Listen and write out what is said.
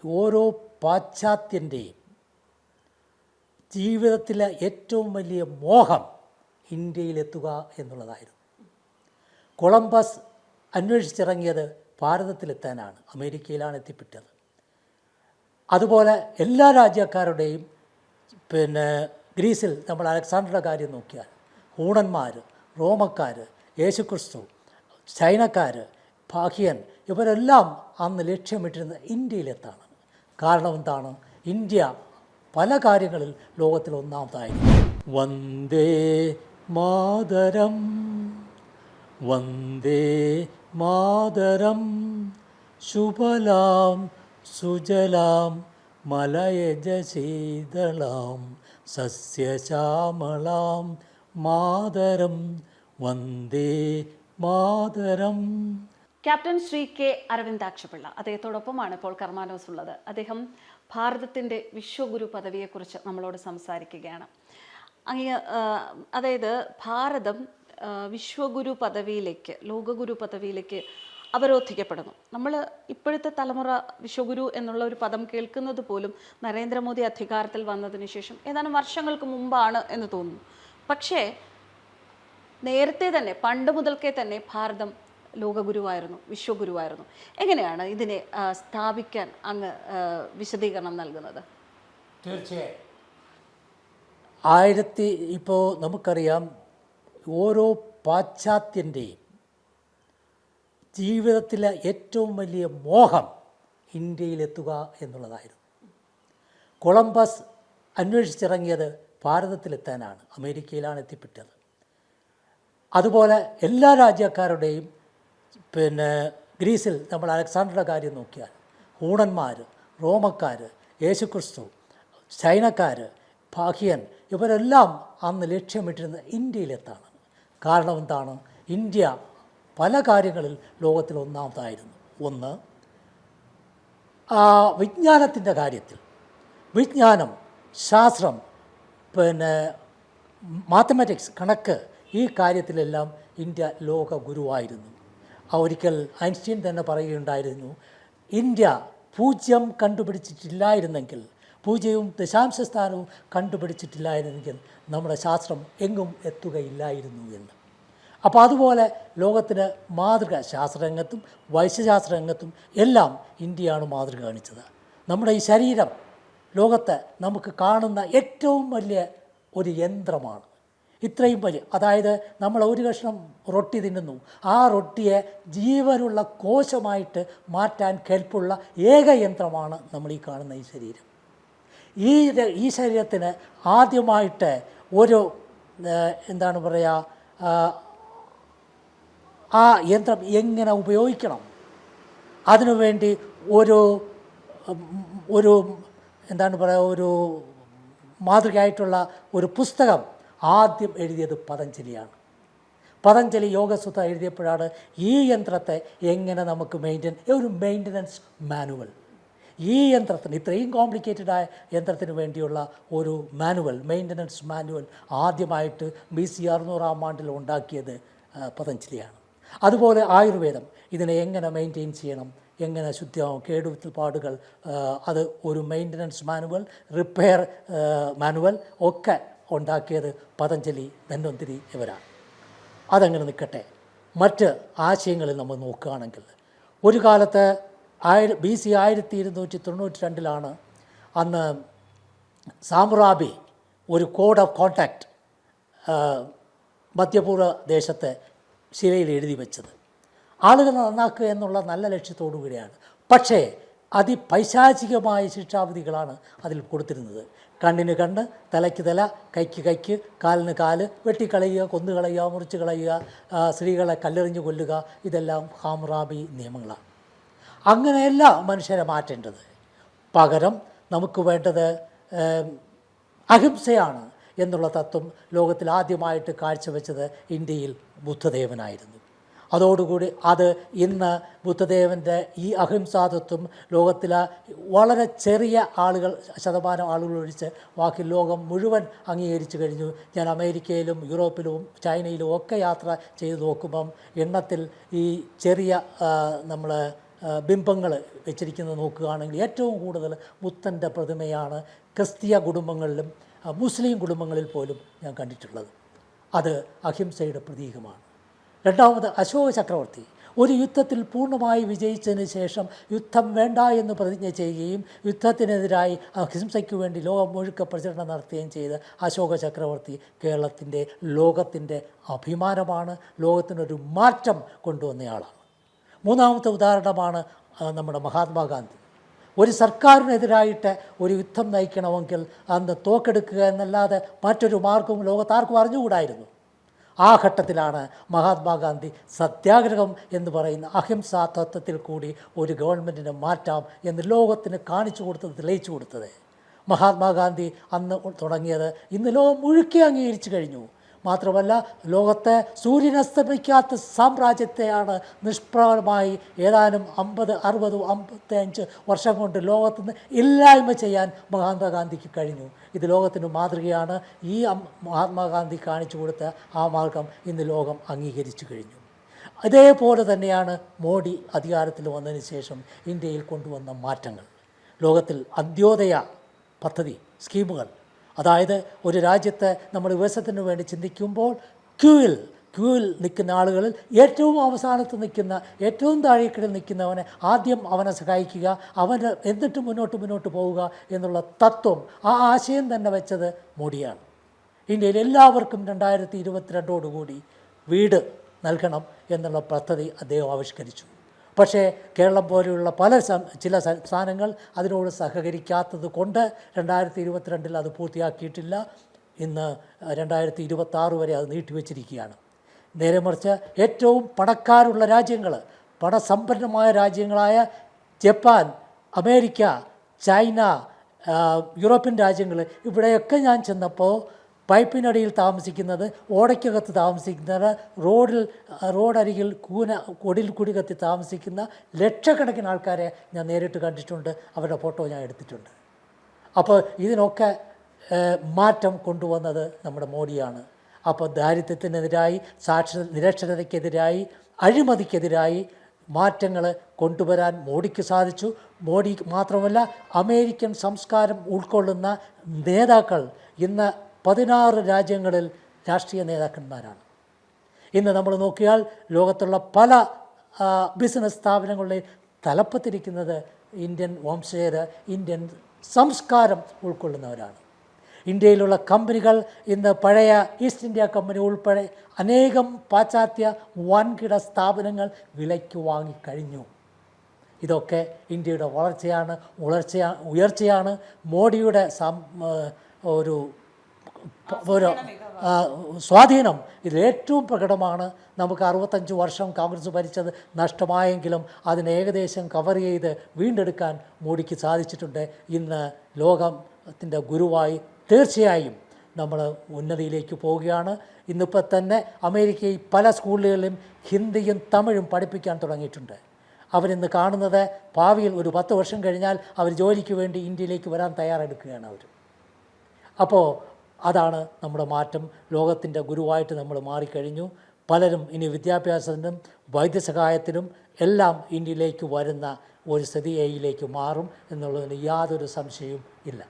ഓരോ പാശ്ചാത്യൻ്റെയും ജീവിതത്തിലെ ഏറ്റവും വലിയ മോഹം ഇന്ത്യയിലെത്തുക എന്നുള്ളതായിരുന്നു. കൊളംബസ് അന്വേഷിച്ചിറങ്ങിയത് ഭാരതത്തിലെത്താനാണ്, അമേരിക്കയിലാണ് എത്തിപ്പെട്ടത്. അതുപോലെ എല്ലാ രാജ്യക്കാരുടെയും ഗ്രീസിൽ നമ്മൾ അലക്സാണ്ടറുടെ കാര്യം നോക്കിയാൽ ഹൂണന്മാർ, റോമക്കാർ, യേശുക്രിസ്തു, ചൈനക്കാർ, ഭാഹിയൻ ഇവരെല്ലാം അന്ന് ലക്ഷ്യമിട്ടിരുന്നത് ഇന്ത്യയിലെത്താണ്. കാരണം എന്താണ്? ഇന്ത്യ പല കാര്യങ്ങളിൽ ലോകത്തിൽ ഒന്നാമതായിരുന്നു. വന്ദേ മാതരം വന്ദേ മാതരം ശുഭലാം സുജലാം മലയജ ശീതളാം സസ്യശ്യാമളാം മാതരം വന്ദേ മാതരം. ക്യാപ്റ്റൻ ശ്രീ കെ അരവിന്ദാക്ഷപിള്ള, അദ്ദേഹത്തോടൊപ്പമാണ് ഇപ്പോൾ കർമാനോസ് ഉള്ളത്. അദ്ദേഹം ഭാരതത്തിൻ്റെ വിശ്വഗുരു പദവിയെക്കുറിച്ച് നമ്മളോട് സംസാരിക്കുകയാണ്. അതായത് ഭാരതം വിശ്വഗുരു പദവിയിലേക്ക്, ലോകഗുരു പദവിയിലേക്ക് അവരോധിക്കപ്പെടുന്നു. നമ്മൾ ഇപ്പോഴത്തെ തലമുറ വിശ്വഗുരു എന്നുള്ള ഒരു പദം കേൾക്കുന്നത് പോലും നരേന്ദ്രമോദി അധികാരത്തിൽ വന്നതിന് ശേഷം ഏതാനും വർഷങ്ങൾക്ക് മുമ്പാണ് എന്ന് തോന്നുന്നു. പക്ഷേ നേരത്തെ തന്നെ, പണ്ട് മുതൽക്കേ തന്നെ ഭാരതം ലോകഗുരുവായിരുന്നു, വിശ്വഗുരുവായിരുന്നു. എങ്ങനെയാണ് ഇതിനെ സ്ഥാപിക്കാൻ അങ്ങ് വിശദീകരണം നൽകുന്നത്? തീർച്ചയായും ഇപ്പോൾ നമുക്കറിയാം, ഓരോ പാശ്ചാത്യൻ്റെയും ജീവിതത്തിലെ ഏറ്റവും വലിയ മോഹം ഇന്ത്യയിലെത്തുക എന്നുള്ളതായിരുന്നു. കൊളംബസ് അന്വേഷിച്ചിറങ്ങിയത് ഭാരതത്തിലെത്താനാണ്, അമേരിക്കയിലാണ് എത്തിപ്പെട്ടത്. അതുപോലെ എല്ലാ രാജ്യക്കാരുടെയും ഗ്രീസിൽ നമ്മൾ അലക്സാണ്ടറുടെ കാര്യം നോക്കിയാൽ ഹൂണന്മാർ, റോമക്കാർ, യേശുക്രിസ്തു, ചൈനക്കാർ, ഭാഹിയൻ ഇവരെല്ലാം അന്ന് ലക്ഷ്യമിട്ടിരുന്നത് ഇന്ത്യയിലെത്താണ്. കാരണം എന്താണ്? ഇന്ത്യ പല കാര്യങ്ങളിൽ ലോകത്തിൽ ഒന്നാമതായിരുന്നു. ഒന്ന്, വിജ്ഞാനത്തിൻ്റെ കാര്യത്തിൽ, വിജ്ഞാനം, ശാസ്ത്രം, മാത്തമാറ്റിക്സ്, കണക്ക്, ഈ കാര്യത്തിലെല്ലാം ഇന്ത്യ ലോക ഗുരുവായിരുന്നു. ഒരിക്കൽ ഐൻസ്റ്റീൻ തന്നെ പറയുകയുണ്ടായിരുന്നു, ഇന്ത്യ പൂജ്യം കണ്ടുപിടിച്ചിട്ടില്ലായിരുന്നെങ്കിൽ, പൂജ്യവും ദശാംശസ്ഥാനവും കണ്ടുപിടിച്ചിട്ടില്ലായിരുന്നെങ്കിൽ നമ്മുടെ ശാസ്ത്രം എങ്ങും എത്തുകയില്ലായിരുന്നു എന്ന്. അപ്പോൾ അതുപോലെ ലോകത്തിന് മാതൃക, ശാസ്ത്രരംഗത്തും വൈദ്യശാസ്ത്രരംഗത്തും എല്ലാം ഇന്ത്യയാണ് മാതൃക കാണിച്ചത്. നമ്മുടെ ഈ ശരീരം ലോകത്ത് നമുക്ക് കാണുന്ന ഏറ്റവും വലിയ ഒരു യന്ത്രമാണ്. ഇത്രയും വലിയ, അതായത് നമ്മൾ ഒരു കഷ്ണം റൊട്ടി തിന്നുന്നു, ആ റൊട്ടിയെ ജീവനുള്ള കോശമായിട്ട് മാറ്റാൻ കെൽപ്പുള്ള ഏക യന്ത്രമാണ് നമ്മൾ ഈ കാണുന്ന ഈ ശരീരം. ഈ ശരീരത്തിന് ആദ്യമായിട്ട് ഒരു എന്താണ് പറയുക, ആ യന്ത്രം എങ്ങനെ ഉപയോഗിക്കണം, അതിനുവേണ്ടി ഒരു എന്താണ് പറയുക, ഒരു മാതൃകയായിട്ടുള്ള ഒരു പുസ്തകം ആദ്യം എഴുതിയത് പതഞ്ജലിയാണ്. പതഞ്ജലി യോഗസൂത്ര എഴുതിയപ്പോഴാണ് ഈ യന്ത്രത്തെ എങ്ങനെ നമുക്ക് ഒരു മെയിൻ്റനൻസ് മാനുവൽ, ഈ യന്ത്രത്തിന്, ഇത്രയും കോംപ്ലിക്കേറ്റഡായ യന്ത്രത്തിന് വേണ്ടിയുള്ള ഒരു മാനുവൽ, മെയിൻ്റനൻസ് മാനുവൽ ആദ്യമായിട്ട് BC 600-ാം ആണ്ടിൽ ഉണ്ടാക്കിയത് പതഞ്ജലിയാണ്. അതുപോലെ ആയുർവേദം ഇതിനെ എങ്ങനെ മെയിൻറ്റെയിൻ ചെയ്യണം, എങ്ങനെ ശുദ്ധമാവും, കേടുപാടുകൾ, അത് ഒരു മെയിൻ്റനൻസ് മാനുവൽ, റിപ്പയർ മാനുവൽ ഒക്കെ ഉണ്ടാക്കിയത് പതഞ്ജലി, ധന്വന്തരി ഇവരാണ്. അതങ്ങനെ നിൽക്കട്ടെ. മറ്റ് ആശയങ്ങളിൽ നമ്മൾ നോക്കുകയാണെങ്കിൽ, ഒരു കാലത്ത് BC 1292 അന്ന് സാമ്രാബി ഒരു കോഡ് ഓഫ് കോണ്ടാക്റ്റ് മധ്യപൂർവ്വ ദേശത്തെ ശിലയിൽ എഴുതി വെച്ചത്. ആളുകൾ നന്നാക്കുക എന്നുള്ള നല്ല ലക്ഷ്യത്തോടു കൂടിയാണ്. പക്ഷേ അതിപൈശാചികമായ ശിക്ഷാവിധികളാണ് അതിൽ കൊടുത്തിരുന്നത്. കണ്ണിന് കണ്ണ്, തലയ്ക്ക് തല, കൈക്ക് കൈക്ക്, കാലിന് കാല്, വെട്ടിക്കളയുക, കൊന്നുകളയുക, മുറിച്ച് കളയുക, സ്ത്രീകളെ കല്ലെറിഞ്ഞ് കൊല്ലുക, ഇതെല്ലാം ഹമ്മുറാബി നിയമങ്ങളാണ്. അങ്ങനെയല്ല മനുഷ്യരെ മാറ്റേണ്ടത്. പകരം നമുക്ക് വേണ്ടത് അഹിംസയാണ് എന്നുള്ള തത്വം ലോകത്തിൽ ആദ്യമായിട്ട് കാഴ്ചവെച്ചത് ഇന്ത്യയിൽ ബുദ്ധദേവനായിരുന്നു. അതോടുകൂടി അത് ഇന്ന് ബുദ്ധദേവൻ്റെ ഈ അഹിംസാതത്വം ലോകത്തിലെ വളരെ ചെറിയ ശതമാനം ആളുകൾ ഒഴിച്ച് ബാക്കി ലോകം മുഴുവൻ അംഗീകരിച്ചു കഴിഞ്ഞു. ഞാൻ അമേരിക്കയിലും യൂറോപ്പിലും ചൈനയിലും ഒക്കെ യാത്ര ചെയ്ത് നോക്കുമ്പം എണ്ണത്തിൽ ഈ ചെറിയ നമ്മൾ ബിംബങ്ങൾ വെച്ചിരിക്കുന്നത് നോക്കുകയാണെങ്കിൽ ഏറ്റവും കൂടുതൽ ബുദ്ധൻ്റെ പ്രതിമയാണ് ക്രിസ്തീയ കുടുംബങ്ങളിലും മുസ്ലിം കുടുംബങ്ങളിൽ പോലും ഞാൻ കണ്ടിട്ടുള്ളത്. അത് അഹിംസയുടെ പ്രതീകമാണ്. രണ്ടാമത് അശോക ചക്രവർത്തി ഒരു യുദ്ധത്തിൽ പൂർണ്ണമായി വിജയിച്ചതിന് ശേഷം യുദ്ധം വേണ്ട എന്ന് പ്രതിജ്ഞ ചെയ്യുകയും യുദ്ധത്തിനെതിരായി അഹിംസയ്ക്ക് വേണ്ടി ലോകം മുഴുക്ക പ്രചരണം നടത്തുകയും ചെയ്ത അശോക ചക്രവർത്തി കേരളത്തിൻ്റെ ലോകത്തിൻ്റെ അഭിമാനമാണ്, ലോകത്തിനൊരു മാറ്റം കൊണ്ടുവന്നയാളാണ്. മൂന്നാമത്തെ ഉദാഹരണമാണ് നമ്മുടെ മഹാത്മാഗാന്ധി. ഒരു സർക്കാരിനെതിരായിട്ട് ഒരു യുദ്ധം നയിക്കണമെങ്കിൽ അന്ന് തോക്കെടുക്കുക എന്നല്ലാതെ മറ്റൊരു മാർഗവും ലോകത്താർക്കും അറിഞ്ഞുകൂടായിരുന്നു. ആ ഘട്ടത്തിലാണ് മഹാത്മാഗാന്ധി സത്യാഗ്രഹം എന്ന് പറയുന്ന അഹിംസാ തത്വത്തിൽ കൂടി ഒരു ഗവൺമെൻറ്റിനെ മാറ്റാം എന്ന് ലോകത്തിന് കാണിച്ചു കൊടുത്തത്, തെളിയിച്ചു കൊടുത്തത്. മഹാത്മാഗാന്ധി അന്ന് തുടങ്ങിയത് ഇന്ന് ലോകം മുഴുക്കെ അംഗീകരിച്ചു കഴിഞ്ഞു. മാത്രമല്ല ലോകത്തെ സൂര്യനസ്തമിക്കാത്ത സാമ്രാജ്യത്തെയാണ് നിഷ്പ്രഭമായി ഏതാനും 50, 60, 55 വർഷം കൊണ്ട് ലോകത്തുനിന്ന് ഇല്ലായ്മ ചെയ്യാൻ മഹാത്മാഗാന്ധിക്ക് കഴിഞ്ഞു. ഇത് ലോകത്തിന് മാതൃകയാണ്. ഈ മഹാത്മാഗാന്ധി കാണിച്ചു കൊടുത്ത ആ മാർഗം ഇന്ന് ലോകം അംഗീകരിച്ചു കഴിഞ്ഞു. അതേപോലെ തന്നെയാണ് മോഡി അധികാരത്തിൽ വന്നതിന് ശേഷം ഇന്ത്യയിൽ കൊണ്ടുവന്ന മാറ്റങ്ങൾ. ലോകത്തിൽ അന്ത്യോദയ പദ്ധതി സ്കീമുകൾ, അതായത് ഒരു രാജ്യത്ത് നമ്മൾ വികസനത്തിന് വേണ്ടി ചിന്തിക്കുമ്പോൾ ക്യൂവിൽ നിൽക്കുന്ന ആളുകളിൽ ഏറ്റവും അവസാനത്ത് നിൽക്കുന്ന, ഏറ്റവും താഴേക്കിടയിൽ നിൽക്കുന്നവനെ ആദ്യം അവനെ സഹായിക്കുക, അവന് എന്നിട്ട് മുന്നോട്ട് പോവുക എന്നുള്ള തത്വം, ആ ആശയം തന്നെ വെച്ചത് മോഡിയാണ്. ഇന്ത്യയിൽ എല്ലാവർക്കും 2022 വീട് നൽകണം എന്നുള്ള പദ്ധതി അദ്ദേഹം ആവിഷ്കരിച്ചു. പക്ഷേ കേരളം പോലെയുള്ള ചില സംസ്ഥാനങ്ങൾ അതിനോട് സഹകരിക്കാത്തത് കൊണ്ട് 2022 അത് പൂർത്തിയാക്കിയിട്ടില്ല. ഇന്ന് 2026 വരെ അത് നീട്ടിവെച്ചിരിക്കുകയാണ്. നേരെ മറിച്ച് ഏറ്റവും പണക്കാരുള്ള രാജ്യങ്ങൾ, പണസമ്പന്നമായ രാജ്യങ്ങളായ ജപ്പാൻ, അമേരിക്ക, ചൈന, യൂറോപ്യൻ രാജ്യങ്ങൾ, ഇവിടെയൊക്കെ ഞാൻ ചെന്നപ്പോൾ പൈപ്പിനടിയിൽ താമസിക്കുന്നത്, ഓടയ്ക്കകത്ത് താമസിക്കുന്നത്, റോഡരികിൽ കൊടിൽ കുടി കത്തി താമസിക്കുന്ന ലക്ഷക്കണക്കിന് ആൾക്കാരെ ഞാൻ നേരിട്ട് കണ്ടിട്ടുണ്ട്. അവരുടെ ഫോട്ടോ ഞാൻ എടുത്തിട്ടുണ്ട്. അപ്പോൾ ഇതിനൊക്കെ മാറ്റം കൊണ്ടുവന്നത് നമ്മുടെ മോഡിയാണ്. അപ്പോൾ ദാരിദ്ര്യത്തിനെതിരായി, നിരക്ഷരതയ്ക്കെതിരായി, അഴിമതിക്കെതിരായി മാറ്റങ്ങൾ കൊണ്ടുവരാൻ മോഡിക്ക് സാധിച്ചു. മോഡി മാത്രമല്ല, അമേരിക്കൻ സംസ്കാരം ഉൾക്കൊള്ളുന്ന നേതാക്കൾ ഇന്ന് 16 രാജ്യങ്ങളിൽ രാഷ്ട്രീയ നേതാക്കന്മാരാണ്. ഇന്ന് നമ്മൾ നോക്കിയാൽ ലോകത്തുള്ള പല ബിസിനസ് സ്ഥാപനങ്ങളുടെയും തലപ്പത്തിരിക്കുന്നത് ഇന്ത്യൻ വംശജർ, ഇന്ത്യൻ സംസ്കാരം ഉൾക്കൊള്ളുന്നവരാണ്. ഇന്ത്യയിലുള്ള കമ്പനികൾ ഇന്ന് പഴയ ഈസ്റ്റ് ഇന്ത്യ കമ്പനി ഉൾപ്പെടെ അനേകം പാശ്ചാത്യ വൻകിട സ്ഥാപനങ്ങൾ വിലയ്ക്ക് വാങ്ങിക്കഴിഞ്ഞു. ഇതൊക്കെ ഇന്ത്യയുടെ ഉയർച്ചയാണ്. മോഡിയുടെ ഒരു സ്വാധീനം ഇതിലേറ്റവും പ്രകടമാണ്. നമുക്ക് 65 വർഷം കോൺഗ്രസ് ഭരിച്ചത് നഷ്ടമായെങ്കിലും അതിന് ഏകദേശം കവർ ചെയ്ത് വീണ്ടെടുക്കാൻ മോഡിക്ക് സാധിച്ചിട്ടുണ്ട്. ഇന്ന് ലോകത്തിൻ്റെ ഗുരുവായി തീർച്ചയായും നമ്മൾ ഉന്നതിയിലേക്ക് പോവുകയാണ്. ഇന്നിപ്പോൾ തന്നെ അമേരിക്കയിൽ പല സ്കൂളുകളിലും ഹിന്ദിയും തമിഴും പഠിപ്പിക്കാൻ തുടങ്ങിയിട്ടുണ്ട്. അവരിന്ന് കാണുന്നത് ഭാവിയിൽ ഒരു 10 വർഷം കഴിഞ്ഞാൽ അവർ ജോലിക്ക് വേണ്ടി ഇന്ത്യയിലേക്ക് വരാൻ തയ്യാറെടുക്കുകയാണ് അവർ. അപ്പോൾ അതാണ് നമ്മുടെ മാറ്റം. ലോകത്തിൻ്റെ ഗുരുവായിട്ട് നമ്മൾ മാറിക്കഴിഞ്ഞു. പലരും ഇനി വിദ്യാഭ്യാസത്തിനും വൈദ്യസഹായത്തിനും എല്ലാം ഇന്ത്യയിലേക്ക് വരുന്ന ഒരു സ്ഥിതിയിലേക്ക് മാറും എന്നുള്ളതിന് യാതൊരു സംശയവും ഇല്ല.